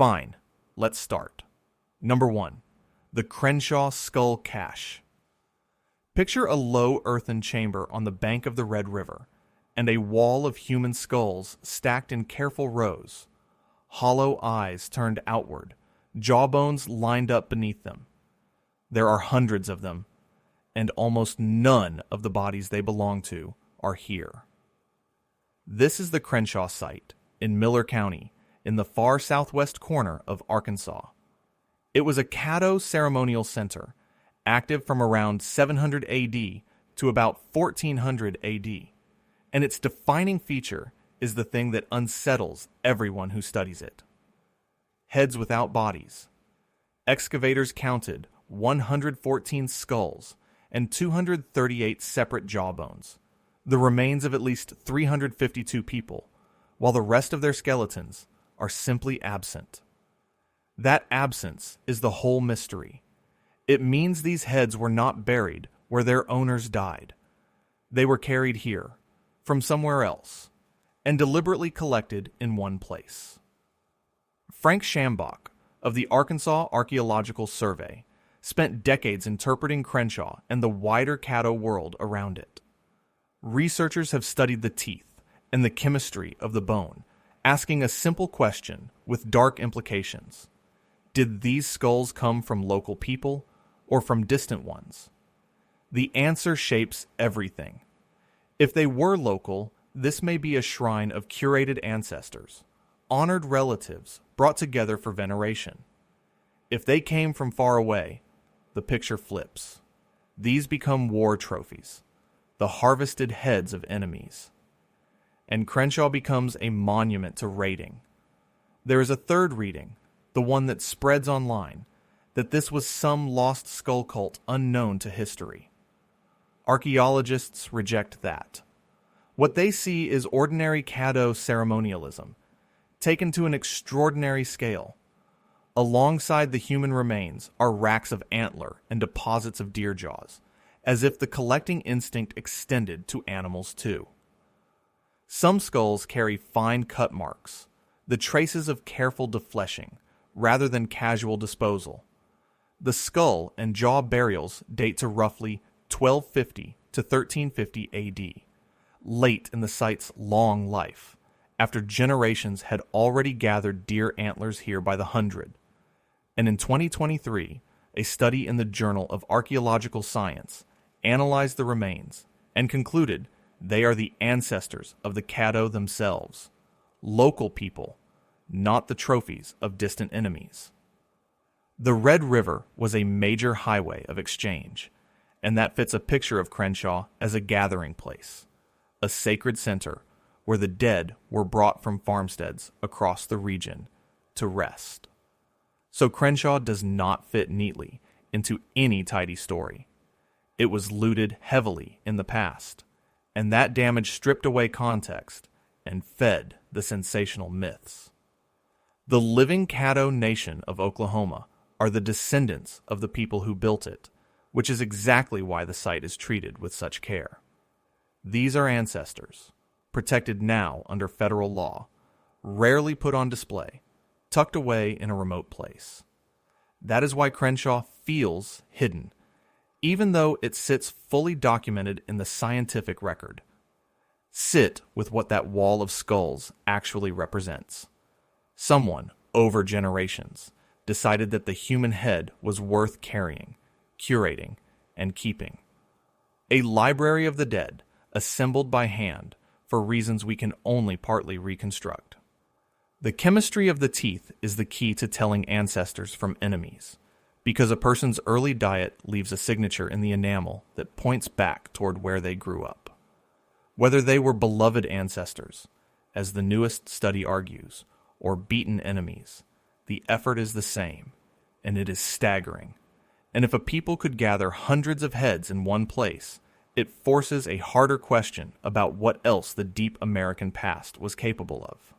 Fine, let's start. Number 1. The Crenshaw Skull Cache. Picture a low earthen chamber on the bank of the Red River, and a wall of human skulls stacked in careful rows, hollow eyes turned outward, jawbones lined up beneath them. There are hundreds of them, and almost none of the bodies they belong to are here. This is the Crenshaw site in Miller County, in the far southwest corner of Arkansas. It was a Caddo ceremonial center, active from around 700 AD to about 1400 AD, and its defining feature is the thing that unsettles everyone who studies it. Heads without bodies. Excavators counted 114 skulls and 238 separate jawbones, the remains of at least 352 people, while the rest of their skeletons are simply absent. That absence is the whole mystery. It means these heads were not buried where their owners died. They were carried here, from somewhere else, and deliberately collected in one place. Frank Schambach of the Arkansas Archaeological Survey spent decades interpreting Crenshaw and the wider Caddo world around it. Researchers have studied the teeth and the chemistry of the bone, asking a simple question with dark implications. Did these skulls come from local people or from distant ones? The answer shapes everything. If they were local, this may be a shrine of curated ancestors, honored relatives brought together for veneration. If they came from far away, the picture flips. These become war trophies, the harvested heads of enemies. And Crenshaw becomes a monument to raiding. There is a third reading, the one that spreads online, that this was some lost skull cult unknown to history. Archaeologists reject that. What they see is ordinary Caddo ceremonialism, taken to an extraordinary scale. Alongside the human remains are racks of antler and deposits of deer jaws, as if the collecting instinct extended to animals too. Some skulls carry fine cut marks, the traces of careful defleshing, rather than casual disposal. The skull and jaw burials date to roughly 1250 to 1350 AD, late in the site's long life, after generations had already gathered deer antlers here by the hundred. And in 2023, a study in the Journal of Archaeological Science analyzed the remains and concluded they are the ancestors of the Caddo themselves, local people, not the trophies of distant enemies. The Red River was a major highway of exchange, and that fits a picture of Crenshaw as a gathering place, a sacred center where the dead were brought from farmsteads across the region to rest. So Crenshaw does not fit neatly into any tidy story. It was looted heavily in the past, and that damage stripped away context and fed the sensational myths. The living Caddo nation of Oklahoma are the descendants of the people who built it, which is exactly why the site is treated with such care. These are ancestors, protected now under federal law, rarely put on display, tucked away in a remote place. That is why Crenshaw feels hidden, even though it sits fully documented in the scientific record. Sit with what that wall of skulls actually represents. Someone, over generations, decided that the human head was worth carrying, curating, and keeping. A library of the dead, assembled by hand for reasons we can only partly reconstruct. The chemistry of the teeth is the key to telling ancestors from enemies, because a person's early diet leaves a signature in the enamel that points back toward where they grew up. Whether they were beloved ancestors, as the newest study argues, or beaten enemies, the effort is the same, and it is staggering. And if a people could gather hundreds of heads in one place, it forces a harder question about what else the deep American past was capable of.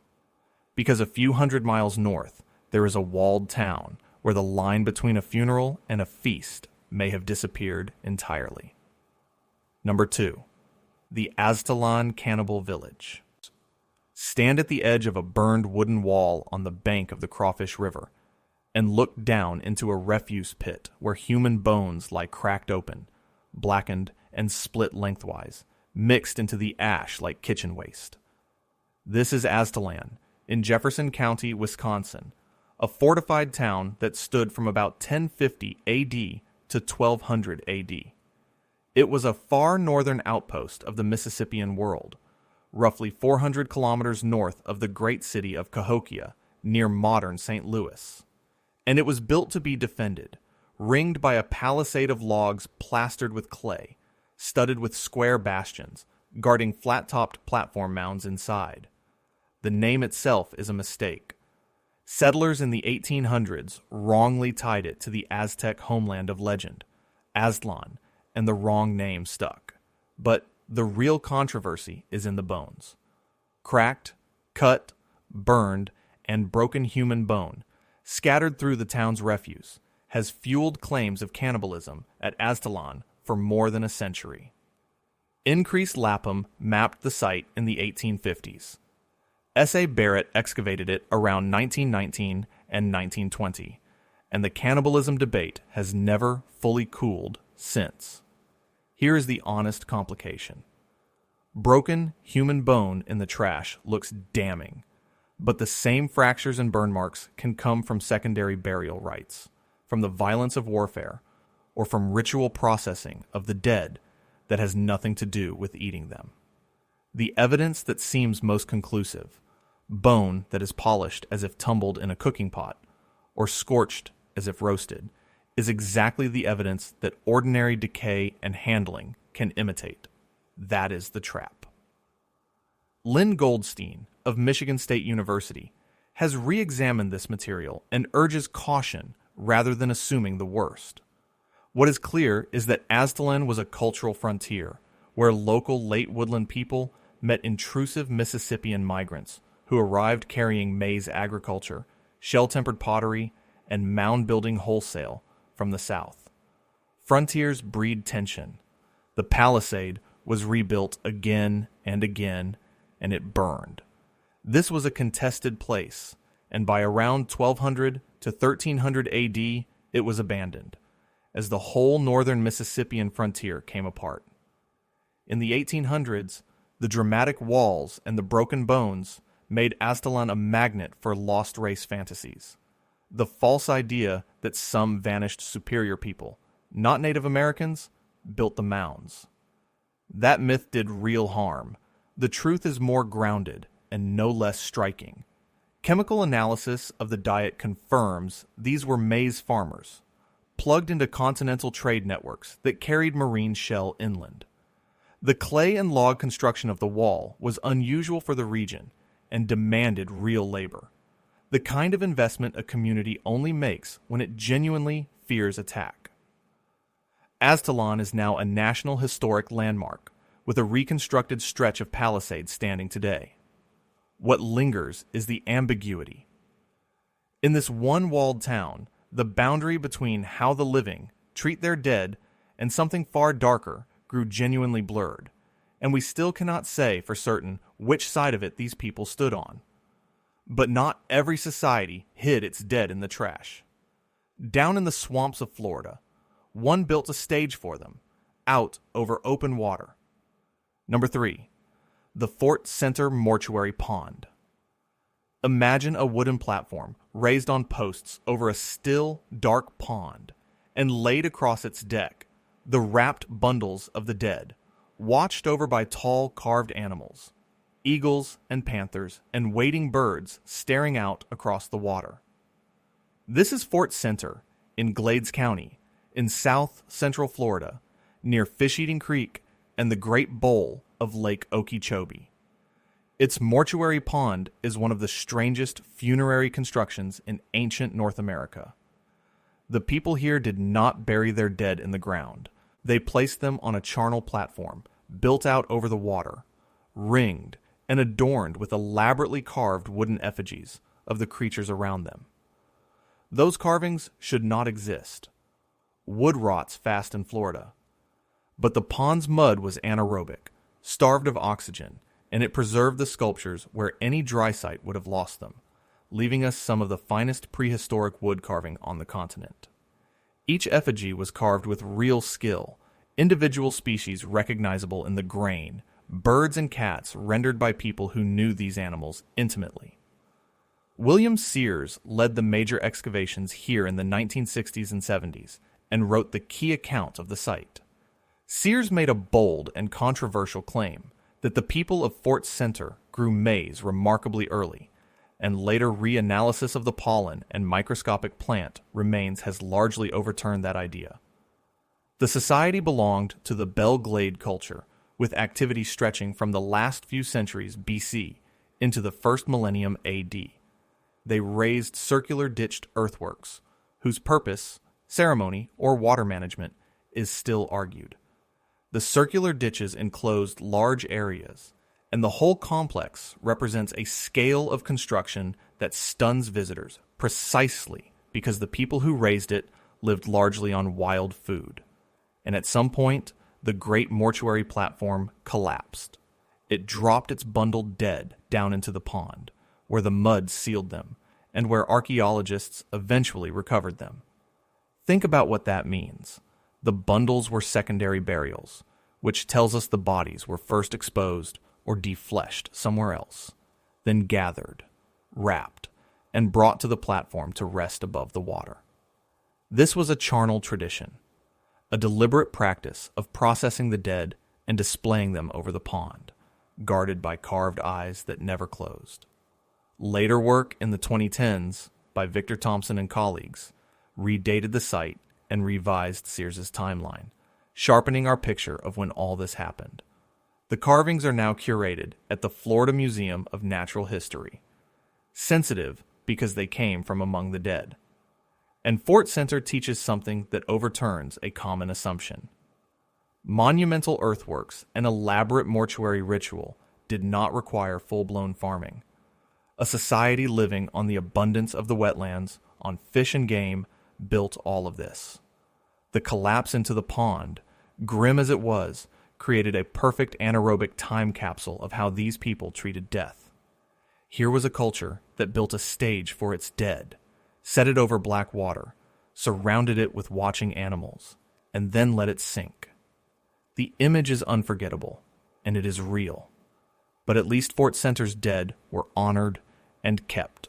Because a few hundred miles north, there is a walled town where the line between a funeral and a feast may have disappeared entirely. Number 2. The Aztalan Cannibal Village. stand at the edge of a burned wooden wall on the bank of the Crawfish River, and look down into a refuse pit where human bones lie cracked open, blackened and split lengthwise, mixed into the ash like kitchen waste. This is Aztalan, in Jefferson County, Wisconsin, a fortified town that stood from about 1050 AD to 1200 AD. It was a far northern outpost of the Mississippian world, roughly 400 kilometers north of the great city of Cahokia, near modern St. Louis. And it was built to be defended, ringed by a palisade of logs plastered with clay, studded with square bastions, guarding flat-topped platform mounds inside. The name itself is a mistake. Settlers in the 1800s wrongly tied it to the Aztec homeland of legend, Aztlan, and the wrong name stuck. But the real controversy is in the bones. Cracked, cut, burned, and broken human bone, scattered through the town's refuse, has fueled claims of cannibalism at Aztalan for more than a century. Increased Lapham mapped the site in the 1850s. S.A. Barrett excavated it around 1919 and 1920, and the cannibalism debate has never fully cooled since. Here is the honest complication. Broken human bone in the trash looks damning, but the same fractures and burn marks can come from secondary burial rites, from the violence of warfare, or from ritual processing of the dead that has nothing to do with eating them. The evidence that seems most conclusive, bone that is polished as if tumbled in a cooking pot, or scorched as if roasted, is exactly the evidence that ordinary decay and handling can imitate. That is the trap. Lynn Goldstein of Michigan State University has re-examined this material and urges caution rather than assuming the worst. What is clear is that Aztalan was a cultural frontier where local late woodland people met intrusive Mississippian migrants who arrived carrying maize agriculture, shell-tempered pottery, and mound building wholesale from the south. Frontiers breed tension. The palisade was rebuilt again and again, and it burned. This was a contested place, and by around 1200 to 1300 AD, it was abandoned, as the whole northern Mississippian frontier came apart. In the 1800s, the dramatic walls and the broken bones made Aztalan a magnet for lost race fantasies. The false idea that some vanished superior people, not Native Americans, built the mounds. That myth did real harm. The truth is more grounded and no less striking. Chemical analysis of the diet confirms these were maize farmers, plugged into continental trade networks that carried marine shell inland. The clay and log construction of the wall was unusual for the region and demanded real labor, the kind of investment a community only makes when it genuinely fears attack. Aztalan is now a National Historic Landmark, with a reconstructed stretch of palisades standing today. What lingers is the ambiguity. In this one-walled town, the boundary between how the living treat their dead and something far darker grew genuinely blurred, and we still cannot say for certain which side of it these people stood on. But not every society hid its dead in the trash. Down in the swamps of Florida, one built a stage for them, out over open water. Number 3, the Fort Center Mortuary Pond. Imagine a wooden platform raised on posts over a still, dark pond, and laid across its deck, the wrapped bundles of the dead, watched over by tall carved animals, eagles and panthers and wading birds staring out across the water. This is Fort Center in Glades County, in south central Florida, near Fish Eating Creek and the Great Bowl of Lake Okeechobee. Its mortuary pond is one of the strangest funerary constructions in ancient North America. The people here did not bury their dead in the ground. They placed them on a charnel platform, built out over the water, ringed and adorned with elaborately carved wooden effigies of the creatures around them. Those carvings should not exist. Wood rots fast in Florida. But the pond's mud was anaerobic, starved of oxygen, and it preserved the sculptures where any dry site would have lost them, leaving us some of the finest prehistoric wood carving on the continent. Each effigy was carved with real skill, individual species recognizable in the grain, birds and cats rendered by people who knew these animals intimately. William Sears led the major excavations here in the 1960s and 70s and wrote the key account of the site. Sears made a bold and controversial claim that the people of Fort Center grew maize remarkably early, and later reanalysis of the pollen and microscopic plant remains has largely overturned that idea. The society belonged to the Belle Glade culture, with activity stretching from the last few centuries BC into the first millennium AD. They raised circular ditched earthworks, whose purpose, ceremony, or water management is still argued. The circular ditches enclosed large areas, and the whole complex represents a scale of construction that stuns visitors precisely because the people who raised it lived largely on wild food. And at some point, the great mortuary platform collapsed. It dropped its bundled dead down into the pond, where the mud sealed them, and where archaeologists eventually recovered them. Think about what that means. The bundles were secondary burials, which tells us the bodies were first exposed or defleshed somewhere else, then gathered, wrapped, and brought to the platform to rest above the water. This was a charnel tradition, a deliberate practice of processing the dead and displaying them over the pond, guarded by carved eyes that never closed. Later work in the 2010s by Victor Thompson and colleagues redated the site and revised Sears's timeline, sharpening our picture of when all this happened. The carvings are now curated at the Florida Museum of Natural History, sensitive because they came from among the dead. And Fort Center teaches something that overturns a common assumption. Monumental earthworks and elaborate mortuary ritual did not require full-blown farming. A society living on the abundance of the wetlands, on fish and game, built all of this. The collapse into the pond, grim as it was, created a perfect anaerobic time capsule of how these people treated death. Here was a culture that built a stage for its dead, set it over black water, surrounded it with watching animals, and then let it sink. The image is unforgettable, and it is real. But at least Fort Center's dead were honored and kept.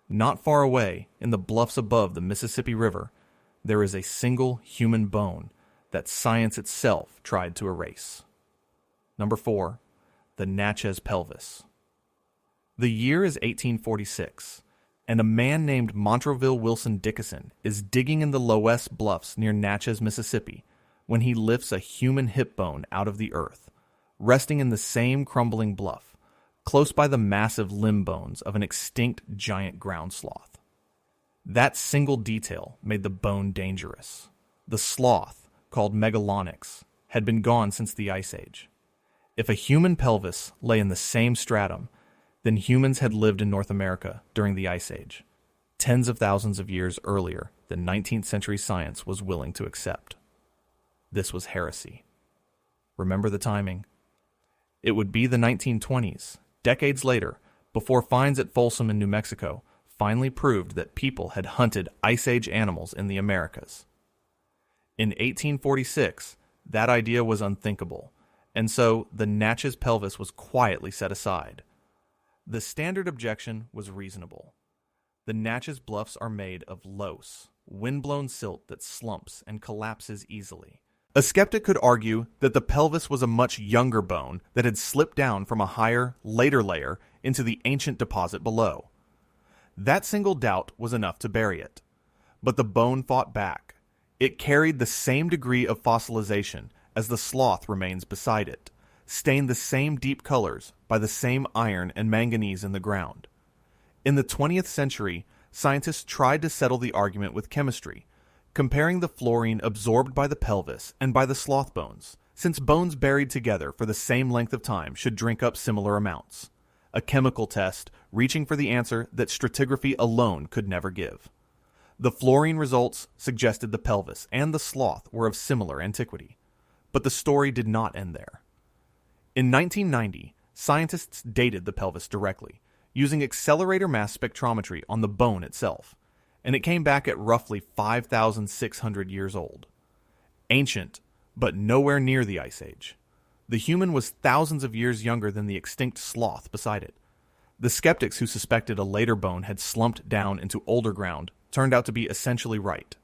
Not far away, in the bluffs above the Mississippi River, there is a single human bone that science itself tried to erase. Number 4, the Natchez Pelvis. The year is 1846, and a man named Montraville Wilson Dickinson is digging in the Lowes Bluffs near Natchez, Mississippi, when he lifts a human hip bone out of the earth, resting in the same crumbling bluff, close by the massive limb bones of an extinct giant ground sloth. That single detail made the bone dangerous. The sloth, called Megalonyx, had been gone since the Ice Age. If a human pelvis lay in the same stratum, then humans had lived in North America during the Ice Age, tens of thousands of years earlier than 19th century science was willing to accept. This was heresy. Remember the timing. It would be the 1920s, decades later, before finds at Folsom in New Mexico finally proved that people had hunted Ice Age animals in the Americas. In 1846, that idea was unthinkable, and so the Natchez Pelvis was quietly set aside. The standard objection was reasonable. The Natchez Bluffs are made of loess, wind-blown silt that slumps and collapses easily. A skeptic could argue that the pelvis was a much younger bone that had slipped down from a higher, later layer into the ancient deposit below. That single doubt was enough to bury it. But the bone fought back. It carried the same degree of fossilization as the sloth remains beside it, stained the same deep colors by the same iron and manganese in the ground. In the 20th century, scientists tried to settle the argument with chemistry, comparing the fluorine absorbed by the pelvis and by the sloth bones, since bones buried together for the same length of time should drink up similar amounts. A chemical test reaching for the answer that stratigraphy alone could never give. The fluorine results suggested the pelvis and the sloth were of similar antiquity. But the story did not end there. In 1990, scientists dated the pelvis directly, using accelerator mass spectrometry on the bone itself, and it came back at roughly 5,600 years old. Ancient, but nowhere near the Ice Age. The human was thousands of years younger than the extinct sloth beside it. The skeptics who suspected a later bone had slumped down into older ground turned out to be essentially right.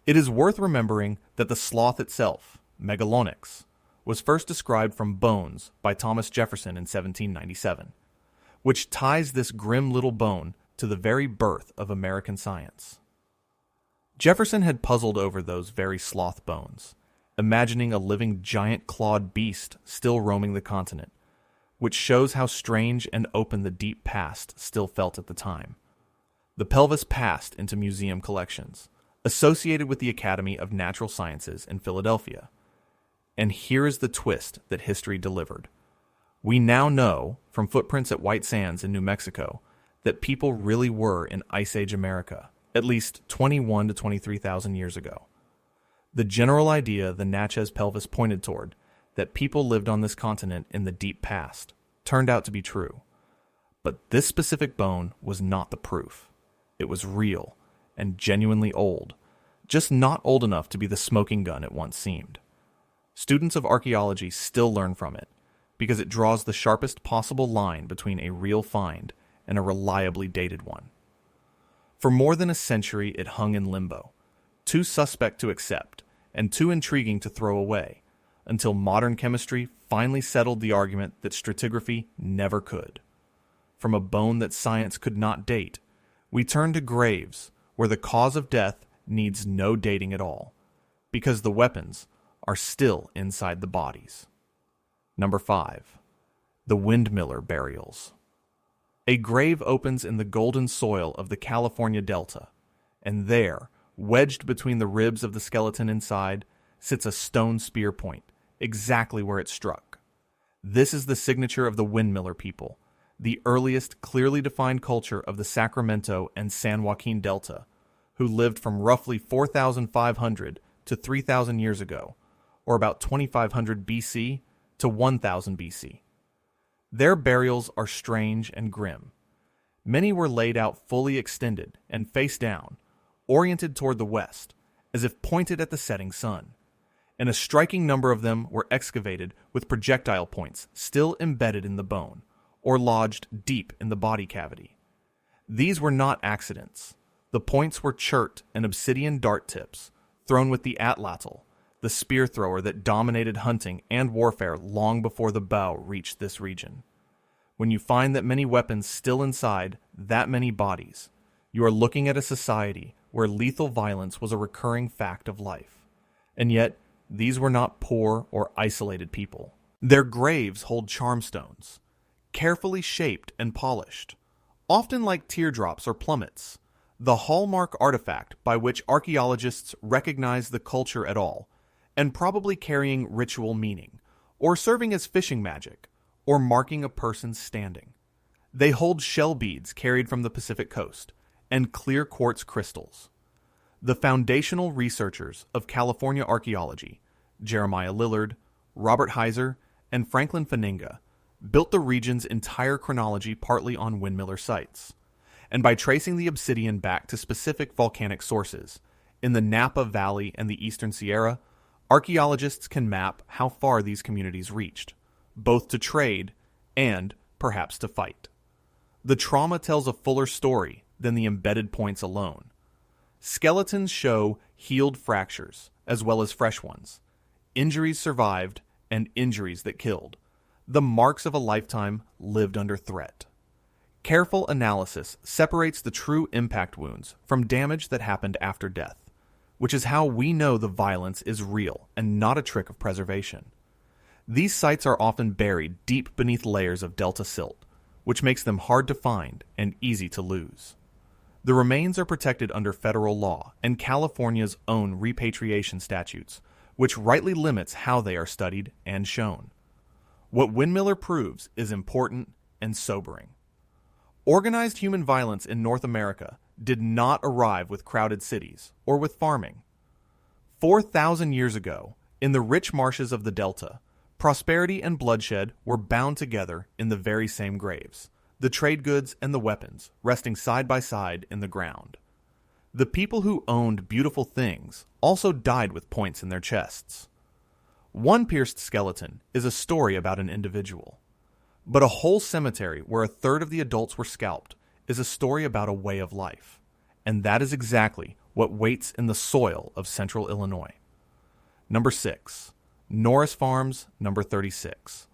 It is worth remembering that the sloth itself, Megalonyx, was first described from bones by Thomas Jefferson in 1797, which ties this grim little bone to the very birth of American science. Jefferson had puzzled over those very sloth bones, imagining a living giant clawed beast still roaming the continent, which shows how strange and open the deep past still felt at the time. The pelvis passed into museum collections, associated with the Academy of Natural Sciences in Philadelphia. And here is the twist that history delivered. We now know, from footprints at White Sands in New Mexico, that people really were in Ice Age America, at least 21 to 23,000 years ago. The general idea the Natchez Pelvis pointed toward, that people lived on this continent in the deep past, turned out to be true. But this specific bone was not the proof. It was real and genuinely old, just not old enough to be the smoking gun it once seemed. Students of archaeology still learn from it, because it draws the sharpest possible line between a real find and a reliably dated one. For more than a century it hung in limbo, too suspect to accept and too intriguing to throw away, until modern chemistry finally settled the argument that stratigraphy never could. From a bone that science could not date, we turn to graves where the cause of death needs no dating at all, because the weapons are still inside the bodies. Number 5. The Windmiller Burials. A grave opens in the golden soil of the California Delta, and there, wedged between the ribs of the skeleton inside, sits a stone spear point, exactly where it struck. This is the signature of the Windmiller people, the earliest clearly defined culture of the Sacramento and San Joaquin Delta, who lived from roughly 4,500 to 3,000 years ago, or about 2,500 BC to 1,000 BC. Their burials are strange and grim. Many were laid out fully extended and face down, oriented toward the west, as if pointed at the setting sun, and a striking number of them were excavated with projectile points still embedded in the bone, or lodged deep in the body cavity. These were not accidents. The points were chert and obsidian dart tips, thrown with the atlatl, the spear thrower that dominated hunting and warfare long before the bow reached this region. When you find that many weapons still inside that many bodies, you are looking at a society where lethal violence was a recurring fact of life. And yet, these were not poor or isolated people. Their graves hold charm stones, carefully shaped and polished, often like teardrops or plummets, the hallmark artifact by which archaeologists recognize the culture at all, and probably carrying ritual meaning, or serving as fishing magic, or marking a person's standing. They hold shell beads carried from the Pacific coast, and clear quartz crystals. The foundational researchers of California archaeology, Jeremiah Lillard, Robert Heiser, and Franklin Faninga, built the region's entire chronology partly on Windmiller sites, and by tracing the obsidian back to specific volcanic sources, in the Napa Valley and the Eastern Sierra, archaeologists can map how far these communities reached, both to trade and, perhaps, to fight. The trauma tells a fuller story than the embedded points alone. Skeletons show healed fractures, as well as fresh ones, injuries survived, and injuries that killed, the marks of a lifetime lived under threat. Careful analysis separates the true impact wounds from damage that happened after death, which is how we know the violence is real and not a trick of preservation. These sites are often buried deep beneath layers of delta silt, which makes them hard to find and easy to lose. The remains are protected under federal law and California's own repatriation statutes, which rightly limits how they are studied and shown. What Windmiller proves is important and sobering. Organized human violence in North America did not arrive with crowded cities or with farming. 4,000 years ago, in the rich marshes of the Delta, Prosperity and bloodshed were bound together in the very same graves, the trade goods and the weapons resting side by side in the ground. The people who owned beautiful things also died with points in their chests. One pierced skeleton is a story about an individual, but a whole cemetery where a third of the adults were scalped is a story about a way of life, and that is exactly what waits in the soil of central Illinois. Number 6. Norris Farms, number 36.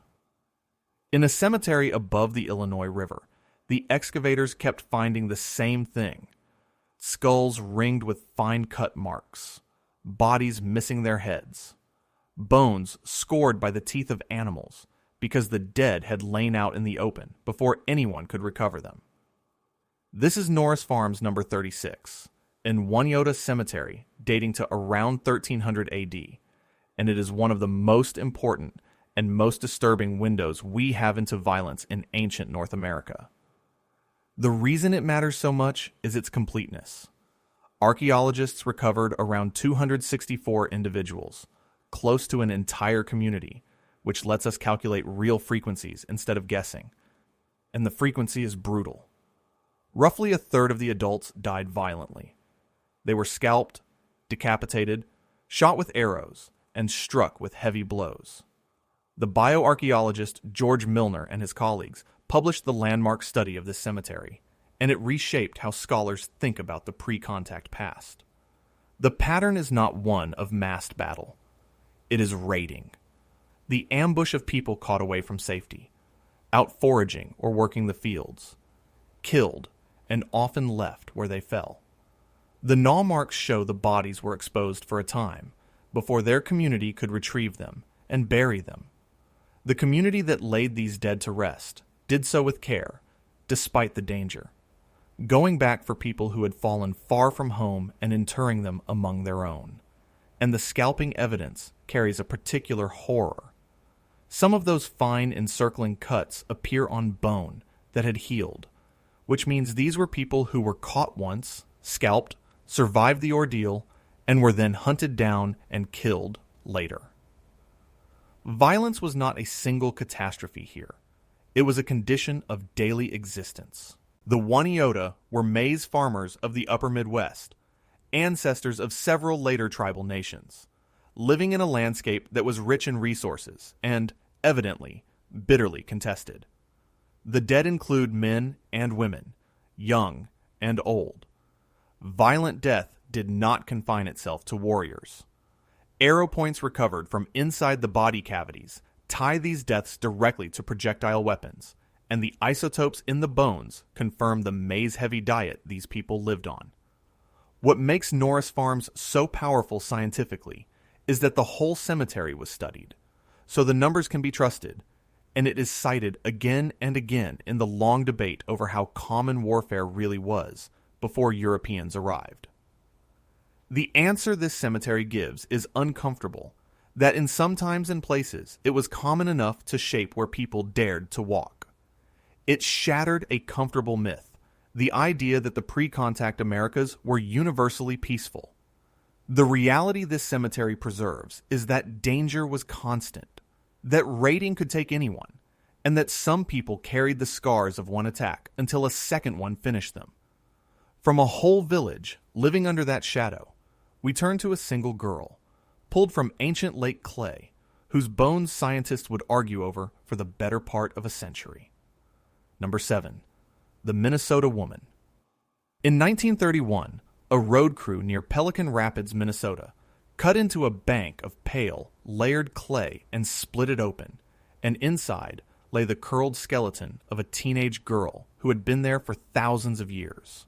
In a cemetery above the Illinois River, the excavators kept finding the same thing: skulls ringed with fine-cut marks, bodies missing their heads, bones scored by the teeth of animals because the dead had lain out in the open before anyone could recover them. This is Norris Farms number 36, in Windmiller Cemetery dating to around 1300 AD, and it is one of the most important and most disturbing windows we have into violence in ancient North America. The reason it matters so much is its completeness. Archaeologists recovered around 264 individuals, close to an entire community, which lets us calculate real frequencies instead of guessing. And the frequency is brutal. Roughly a third of the adults died violently. They were scalped, decapitated, shot with arrows, and struck with heavy blows. The bioarchaeologist George Milner and his colleagues published the landmark study of this cemetery, and it reshaped how scholars think about the pre-contact past. The pattern is not one of massed battle. It is raiding. The ambush of people caught away from safety, out foraging or working the fields, killed, and often left where they fell. The gnaw marks show the bodies were exposed for a time, before their community could retrieve them and bury them. The community that laid these dead to rest did so with care, despite the danger, going back for people who had fallen far from home and interring them among their own. And the scalping evidence carries a particular horror. Some of those fine encircling cuts appear on bone that had healed, which means these were people who were caught once, scalped, survived the ordeal, and were then hunted down and killed later. Violence was not a single catastrophe here. It was a condition of daily existence. The Waniota were maize farmers of the upper Midwest, ancestors of several later tribal nations, living in a landscape that was rich in resources and, evidently, bitterly contested. The dead include men and women, young and old. Violent death did not confine itself to warriors. Arrow points recovered from inside the body cavities tie these deaths directly to projectile weapons, and the isotopes in the bones confirm the maize-heavy diet these people lived on. What makes Norris Farms so powerful scientifically is that the whole cemetery was studied, so the numbers can be trusted, and it is cited again and again in the long debate over how common warfare really was before Europeans arrived. The answer this cemetery gives is uncomfortable, that in some times and places it was common enough to shape where people dared to walk. It shattered a comfortable myth, the idea that the pre-contact Americas were universally peaceful. The reality this cemetery preserves is that danger was constant, that raiding could take anyone, and that some people carried the scars of one attack until a second one finished them. From a whole village living under that shadow, we turn to a single girl, pulled from ancient lake clay, whose bones scientists would argue over for the better part of a century. Number 7. The Minnesota Woman. In 1931, a road crew near Pelican Rapids, Minnesota, cut into a bank of pale, layered clay and split it open, and inside lay the curled skeleton of a teenage girl who had been there for thousands of years.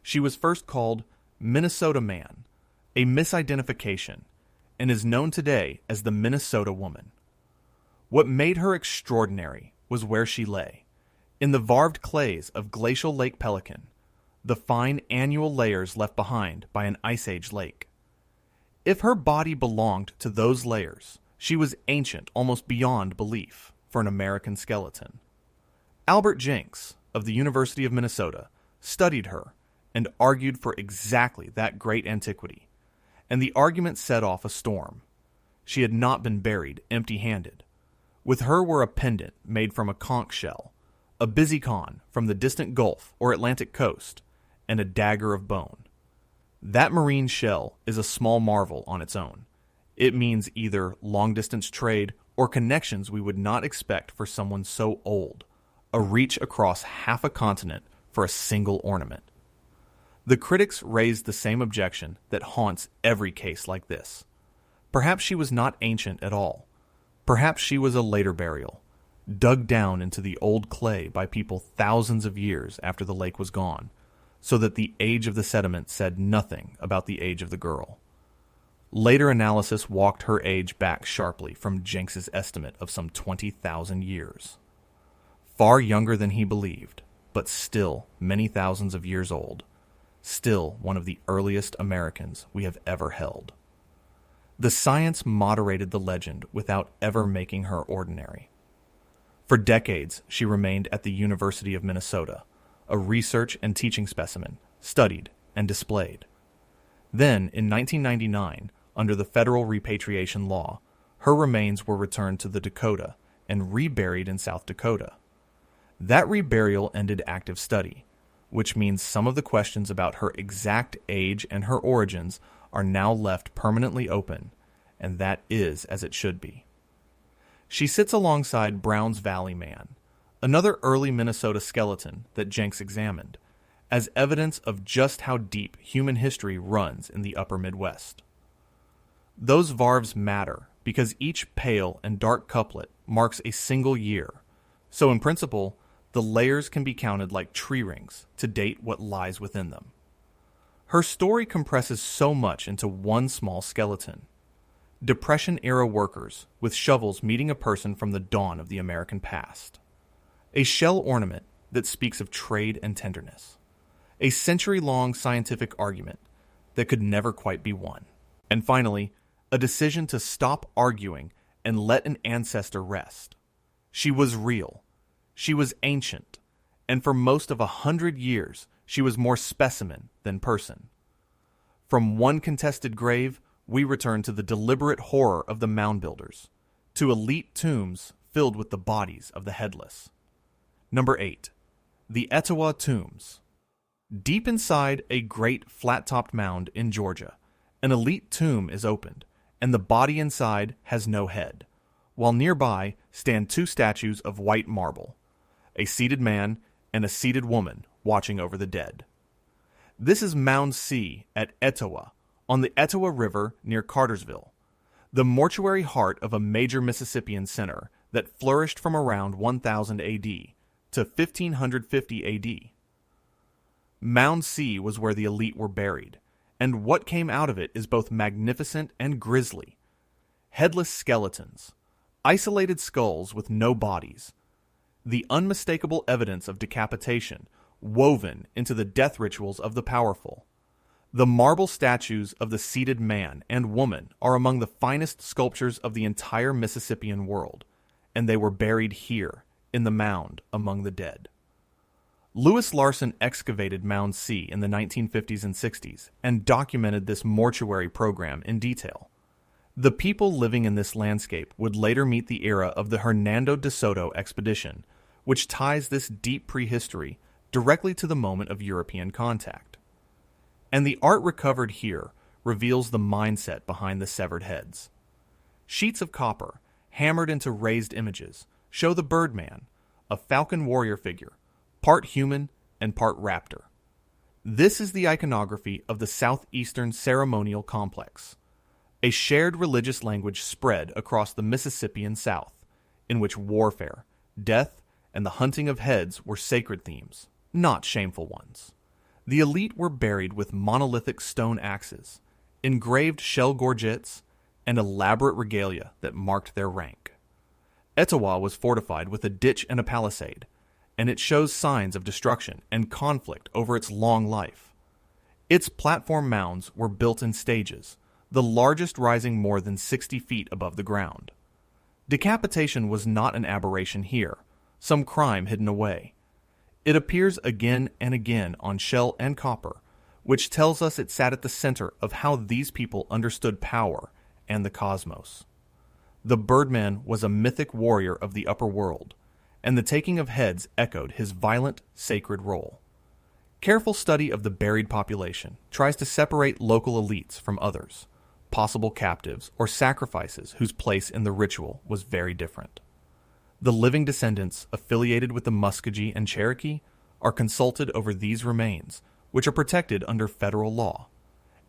She was first called Minnesota Man, a misidentification, and is known today as the Minnesota Woman. What made her extraordinary was where she lay, in the varved clays of glacial Lake Pelican, the fine annual layers left behind by an Ice Age lake. If her body belonged to those layers, she was ancient almost beyond belief for an American skeleton. Albert Jenks, of the University of Minnesota, studied her and argued for exactly that great antiquity, and the argument set off a storm. She had not been buried empty-handed. With her were a pendant made from a conch shell, a busy con from the distant Gulf or Atlantic coast, and a dagger of bone. That marine shell is a small marvel on its own. It means either long-distance trade or connections we would not expect for someone so old, a reach across half a continent for a single ornament. The critics raised the same objection that haunts every case like this. Perhaps she was not ancient at all. Perhaps she was a later burial, dug down into the old clay by people thousands of years after the lake was gone, so that the age of the sediment said nothing about the age of the girl. Later analysis walked her age back sharply from Jenks's estimate of some 20,000 years. Far younger than he believed, but still many thousands of years old. Still one of the earliest Americans we have ever held. The science moderated the legend without ever making her ordinary. For decades, she remained at the University of Minnesota, a research and teaching specimen, studied and displayed. Then, in 1999, under the federal repatriation law, her remains were returned to the Dakota and reburied in South Dakota. That reburial ended active study, which means some of the questions about her exact age and her origins are now left permanently open, and that is as it should be. She sits alongside Browns Valley Man, another early Minnesota skeleton that Jenks examined, as evidence of just how deep human history runs in the upper Midwest. Those varves matter because each pale and dark couplet marks a single year, so in principle, the layers can be counted like tree rings to date what lies within them. Her story compresses so much into one small skeleton. Depression-era workers with shovels meeting a person from the dawn of the American past. A shell ornament that speaks of trade and tenderness. A century-long scientific argument that could never quite be won. And finally, a decision to stop arguing and let an ancestor rest. She was real. She was ancient. And for most of 100 years, she was more specimen than person. From one contested grave, we return to the deliberate horror of the mound builders, to elite tombs filled with the bodies of the headless. Number 8. The Etowah Tombs. Deep inside a great flat-topped mound in Georgia, an elite tomb is opened, and the body inside has no head, while nearby stand two statues of white marble, a seated man and a seated woman watching over the dead. This is Mound C at Etowah, on the Etowah River near Cartersville, the mortuary heart of a major Mississippian center that flourished from around 1000 AD to 1550 AD. Mound C was where the elite were buried, and what came out of it is both magnificent and grisly. Headless skeletons, isolated skulls with no bodies, the unmistakable evidence of decapitation woven into the death rituals of the powerful. The marble statues of the seated man and woman are among the finest sculptures of the entire Mississippian world, and they were buried here, in the mound, among the dead. Lewis Larson excavated Mound C in the 1950s and 60s and documented this mortuary program in detail. The people living in this landscape would later meet the era of the Hernando de Soto expedition, which ties this deep prehistory directly to the moment of European contact. And the art recovered here reveals the mindset behind the severed heads. Sheets of copper, hammered into raised images, show the Birdman, a falcon warrior figure, part human and part raptor. This is the iconography of the southeastern ceremonial complex, a shared religious language spread across the Mississippian South, in which warfare, death, and the hunting of heads were sacred themes, not shameful ones. The elite were buried with monolithic stone axes, engraved shell gorgets, and elaborate regalia that marked their rank. Etowah was fortified with a ditch and a palisade, and it shows signs of destruction and conflict over its long life. Its platform mounds were built in stages, the largest rising more than 60 feet above the ground. Decapitation was not an aberration here, some crime hidden away. It appears again and again on shell and copper, which tells us it sat at the center of how these people understood power and the cosmos. The Birdman was a mythic warrior of the upper world, and the taking of heads echoed his violent, sacred role. Careful study of the buried population tries to separate local elites from others, possible captives or sacrifices whose place in the ritual was very different. The living descendants affiliated with the Muskogee and Cherokee are consulted over these remains, which are protected under federal law.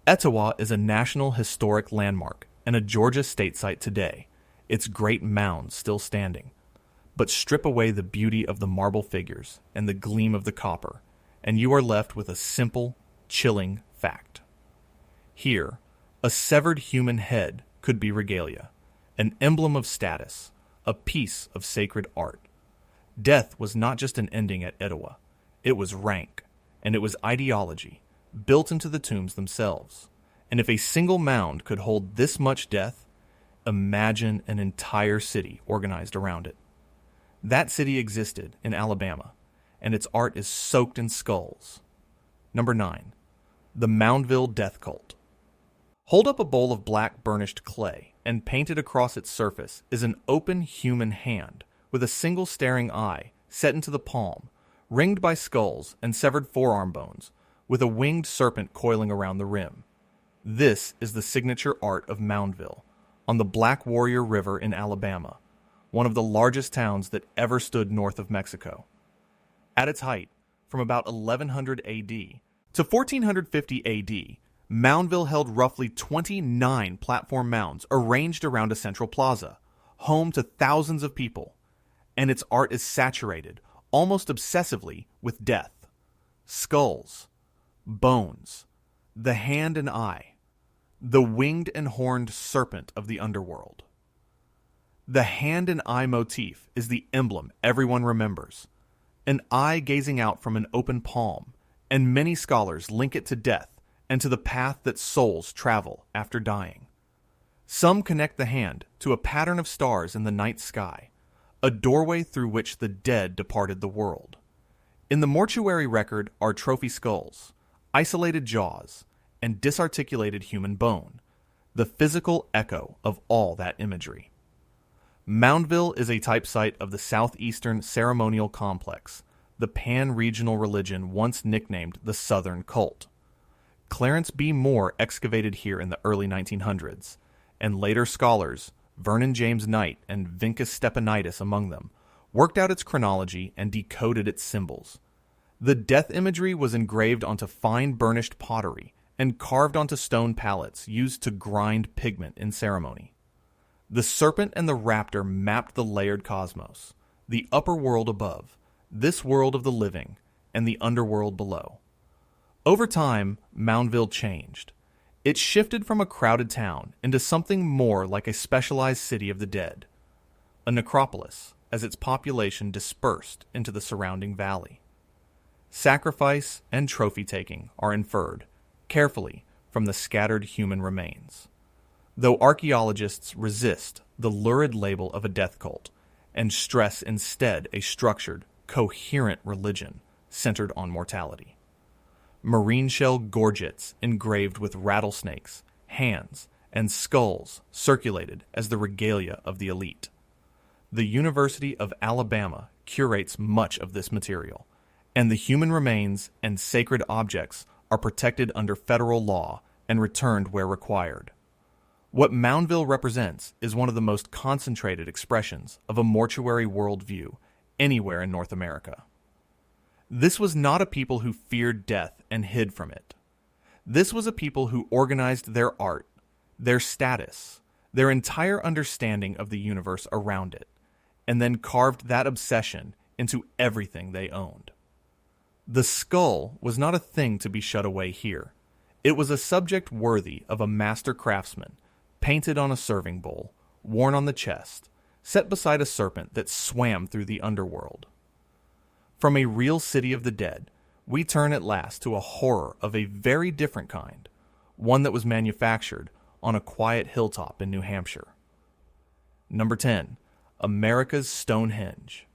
Etowah is a National Historic Landmark and a Georgia state site today, its great mounds still standing. But strip away the beauty of the marble figures and the gleam of the copper, and you are left with a simple, chilling fact. Here, a severed human head could be regalia, an emblem of status, a piece of sacred art. Death was not just an ending at Etowah. It was rank, and it was ideology, built into the tombs themselves. And if a single mound could hold this much death, imagine an entire city organized around it. That city existed in Alabama, and its art is soaked in skulls. Number 9. The Moundville Death Cult. Hold up a bowl of black burnished clay, and painted across its surface is an open human hand with a single staring eye set into the palm, ringed by skulls and severed forearm bones, with a winged serpent coiling around the rim. This is the signature art of Moundville, on the Black Warrior River in Alabama, one of the largest towns that ever stood north of Mexico. At its height, from about 1100 AD to 1450 AD, Moundville held roughly 29 platform mounds arranged around a central plaza, home to thousands of people, and its art is saturated, almost obsessively, with death. Skulls, bones, the hand and eye, the winged and horned serpent of the underworld. The hand and eye motif is the emblem everyone remembers, an eye gazing out from an open palm, and many scholars link it to death and to the path that souls travel after dying. Some connect the hand to a pattern of stars in the night sky, a doorway through which the dead departed the world. In the mortuary record are trophy skulls, isolated jaws, and disarticulated human bone, the physical echo of all that imagery. Moundville is a type site of the southeastern ceremonial complex, the pan-regional religion once nicknamed the Southern Cult. Clarence B. Moore excavated here in the early 1900s, and later scholars, Vernon James Knight and Vincus Stepanitis among them, worked out its chronology and decoded its symbols. The death imagery was engraved onto fine burnished pottery and carved onto stone pallets used to grind pigment in ceremony. The serpent and the raptor mapped the layered cosmos, the upper world above, this world of the living, and the underworld below. Over time, Moundville changed. It shifted from a crowded town into something more like a specialized city of the dead, a necropolis, as its population dispersed into the surrounding valley. Sacrifice and trophy-taking are inferred, carefully, from the scattered human remains. Though archaeologists resist the lurid label of a death cult and stress instead a structured, coherent religion centered on mortality. Marine shell gorgets engraved with rattlesnakes, hands, and skulls circulated as the regalia of the elite. The University of Alabama curates much of this material, and the human remains and sacred objects are protected under federal law and returned where required. What Moundville represents is one of the most concentrated expressions of a mortuary worldview anywhere in North America. This was not a people who feared death and hid from it. This was a people who organized their art, their status, their entire understanding of the universe around it, and then carved that obsession into everything they owned. The skull was not a thing to be shut away here. It was a subject worthy of a master craftsman, painted on a serving bowl, worn on the chest, set beside a serpent that swam through the underworld. From a real city of the dead, we turn at last to a horror of a very different kind, one that was manufactured on a quiet hilltop in New Hampshire. Number 10. America's Stonehenge.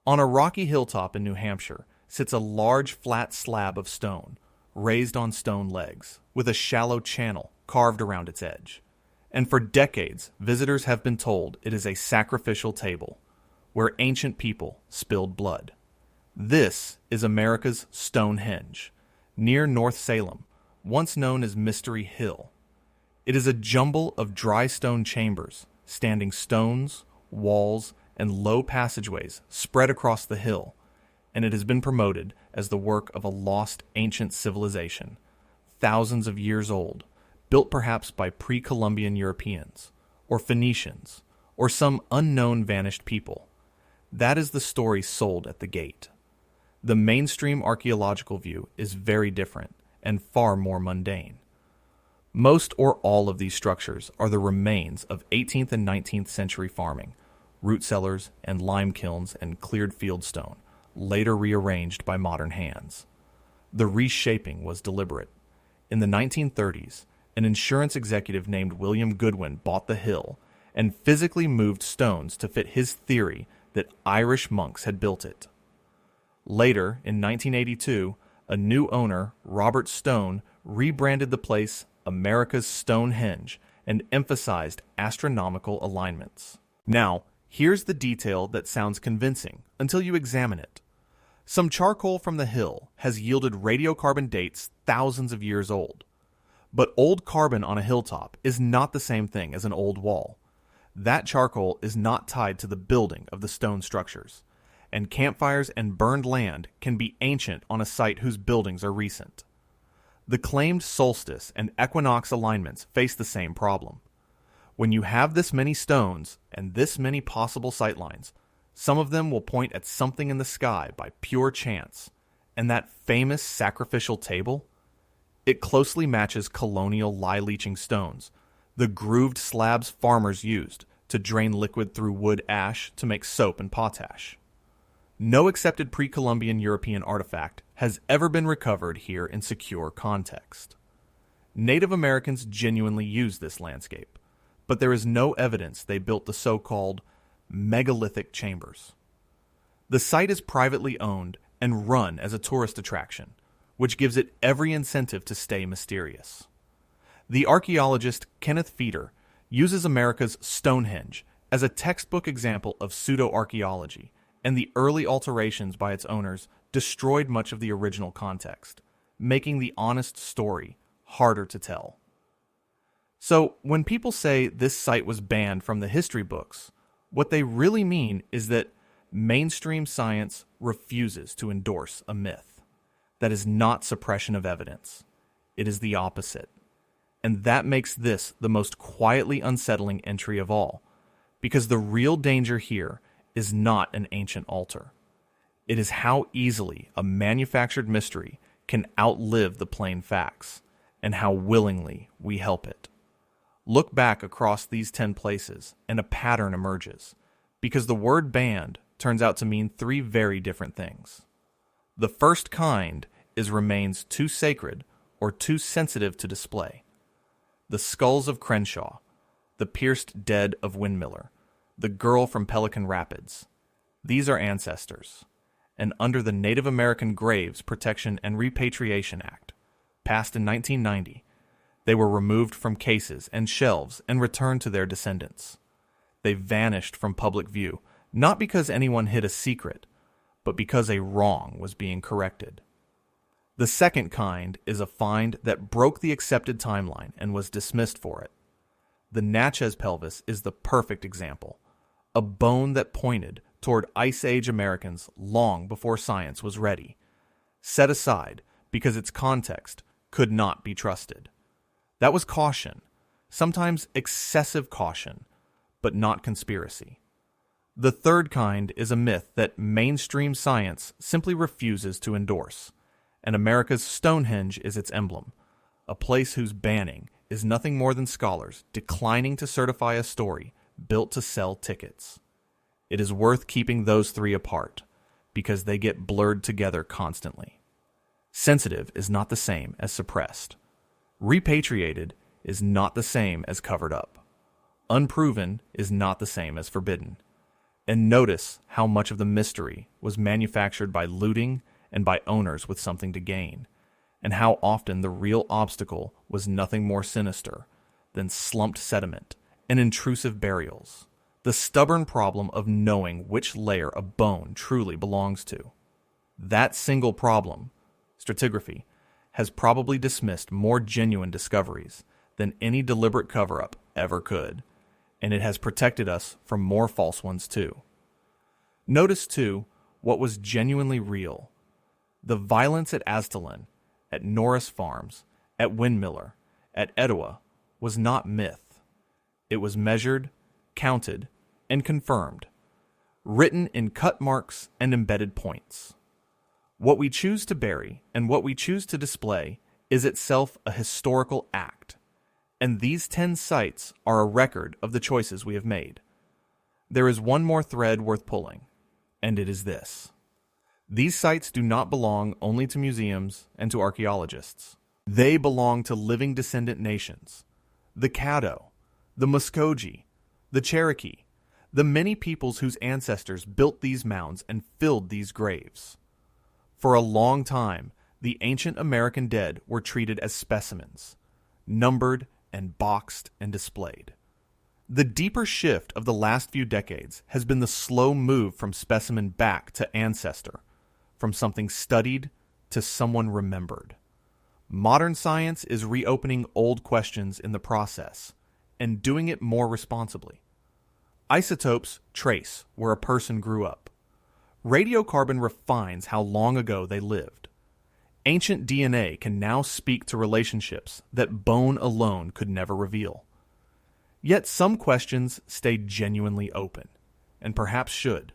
On a rocky hilltop in New Hampshire sits a large flat slab of stone, raised on stone legs, with a shallow channel carved around its edge. and for decades, visitors have been told it is a sacrificial table where ancient people spilled blood. This is America's Stonehenge, near North Salem, once known as Mystery Hill. It is a jumble of dry stone chambers, standing stones, walls, and low passageways spread across the hill, and it has been promoted as the work of a lost ancient civilization, thousands of years old, built perhaps by pre-Columbian Europeans, or Phoenicians, or some unknown vanished people. That is the story sold at the gate. The mainstream archaeological view is very different and far more mundane. Most or all of these structures are the remains of 18th and 19th century farming, root cellars and lime kilns and cleared fieldstone, later rearranged by modern hands. The reshaping was deliberate. In the 1930s, an insurance executive named William Goodwin bought the hill and physically moved stones to fit his theory that Irish monks had built it. Later, in 1982, a new owner, Robert Stone, rebranded the place America's Stonehenge and emphasized astronomical alignments. Now, here's the detail that sounds convincing until you examine it. Some charcoal from the hill has yielded radiocarbon dates thousands of years old. But old carbon on a hilltop is not the same thing as an old wall. That charcoal is not tied to the building of the stone structures, and campfires and burned land can be ancient on a site whose buildings are recent. The claimed solstice and equinox alignments face the same problem. When you have this many stones and this many possible sightlines, some of them will point at something in the sky by pure chance, and that famous sacrificial table? It closely matches colonial lye-leaching stones, the grooved slabs farmers used to drain liquid through wood ash to make soap and potash. No accepted pre-Columbian European artifact has ever been recovered here in secure context. Native Americans genuinely used this landscape, but there is no evidence they built the so-called megalithic chambers. The site is privately owned and run as a tourist attraction, which gives it every incentive to stay mysterious. The archaeologist Kenneth Feeder uses America's Stonehenge as a textbook example of pseudo-archaeology, and the early alterations by its owners destroyed much of the original context, making the honest story harder to tell. So, when people say this site was banned from the history books, what they really mean is that mainstream science refuses to endorse a myth. That is not suppression of evidence. It is the opposite. And that makes this the most quietly unsettling entry of all, because the real danger here is not an ancient altar. It is how easily a manufactured mystery can outlive the plain facts, and how willingly we help it. Look back across these 10 places, and a pattern emerges, because the word banned turns out to mean 3 very different things. The first kind is remains too sacred or too sensitive to display. The skulls of Crenshaw, the pierced dead of Windmiller, the girl from Pelican Rapids. These are ancestors, and under the Native American Graves Protection and Repatriation Act, passed in 1990, they were removed from cases and shelves and returned to their descendants. They vanished from public view, not because anyone hid a secret, but because a wrong was being corrected. The second kind is a find that broke the accepted timeline and was dismissed for it. The Natchez Pelvis is the perfect example, a bone that pointed toward Ice Age Americans long before science was ready, set aside because its context could not be trusted. That was caution, sometimes excessive caution, but not conspiracy. The third kind is a myth that mainstream science simply refuses to endorse, and America's Stonehenge is its emblem, a place whose banning is nothing more than scholars declining to certify a story built to sell tickets. It is worth keeping those 3 apart, because they get blurred together constantly. Sensitive is not the same as suppressed. Repatriated is not the same as covered up. Unproven is not the same as forbidden. And notice how much of the mystery was manufactured by looting and by owners with something to gain, and how often the real obstacle was nothing more sinister than slumped sediment and intrusive burials, the stubborn problem of knowing which layer a bone truly belongs to. That single problem, stratigraphy, has probably dismissed more genuine discoveries than any deliberate cover-up ever could, and it has protected us from more false ones too. Notice, too, what was genuinely real. The violence at Aztalan, at Norris Farms, at Windmiller, at Etowah was not myth. It was measured, counted, and confirmed, written in cut marks and embedded points. What we choose to bury and what we choose to display is itself a historical act, and these 10 sites are a record of the choices we have made. There is one more thread worth pulling, and it is this. These sites do not belong only to museums and to archaeologists. They belong to living descendant nations, the Caddo, the Muskogee, the Cherokee, the many peoples whose ancestors built these mounds and filled these graves. For a long time, the ancient American dead were treated as specimens, numbered and boxed and displayed. The deeper shift of the last few decades has been the slow move from specimen back to ancestor, from something studied to someone remembered. Modern science is reopening old questions in the process, and doing it more responsibly. Isotopes trace where a person grew up. Radiocarbon refines how long ago they lived. Ancient DNA can now speak to relationships that bone alone could never reveal. Yet some questions stay genuinely open, and perhaps should.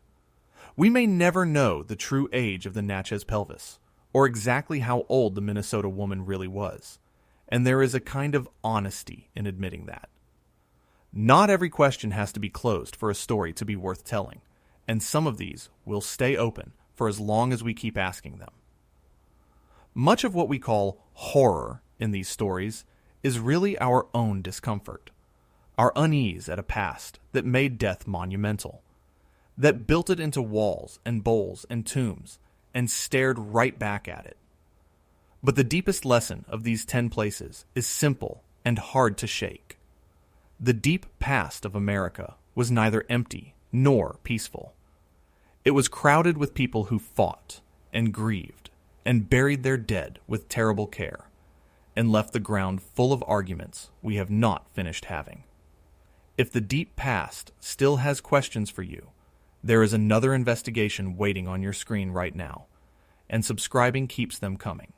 We may never know the true age of the Natchez Pelvis, or exactly how old the Minnesota woman really was, and there is a kind of honesty in admitting that. Not every question has to be closed for a story to be worth telling, and some of these will stay open for as long as we keep asking them. Much of what we call horror in these stories is really our own discomfort, our unease at a past that made death monumental, that built it into walls and bowls and tombs and stared right back at it. But the deepest lesson of these 10 places is simple and hard to shake. The deep past of America was neither empty nor peaceful. It was crowded with people who fought and grieved and buried their dead with terrible care and left the ground full of arguments we have not finished having. If the deep past still has questions for you, there is another investigation waiting on your screen right now, and subscribing keeps them coming.